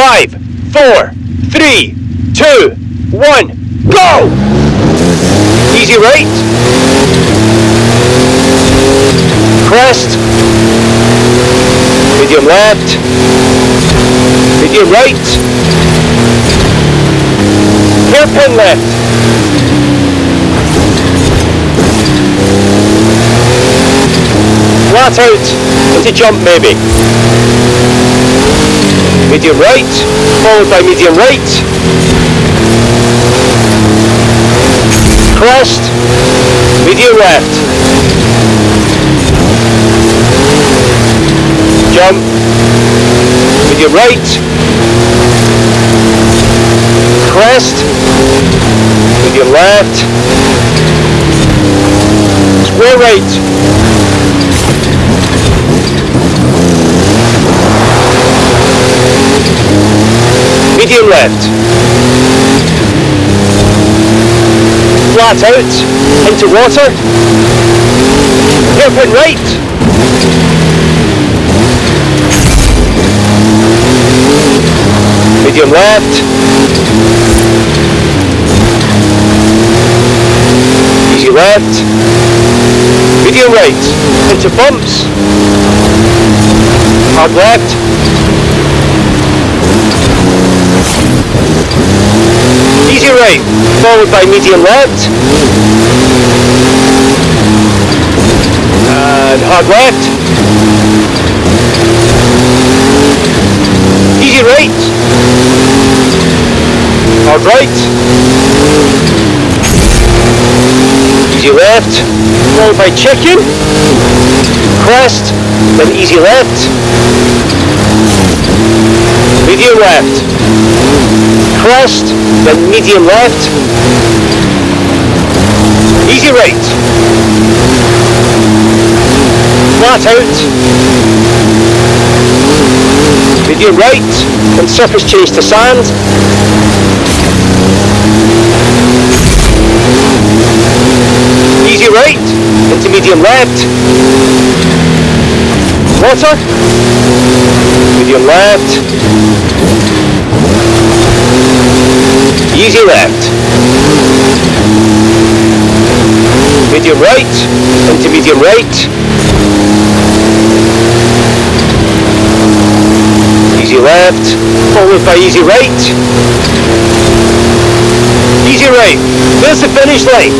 5, 4, 3, 2, 1, go! Easy right. Crest. Medium left. Medium right. Hairpin left. Flat out into jump maybe. Medium right, followed by medium right. Crest, medium left. Jump, medium right. Crest, medium left. Square right. Medium left. Flat out into water. Hairpin right. Medium left. Easy left. Medium right. Into bumps. Hard left. Easy right, followed by medium left. And hard left. Easy right. Hard right. Easy left, followed by chicken. Crest, then easy left. Medium left. Crest, then medium left. Easy right. Flat out. Medium right, and surface change to sand. Easy right, into medium left. Water. Medium left. Easy left. Medium right, into medium right. Easy left, followed by easy right. Easy right. There's the finish line.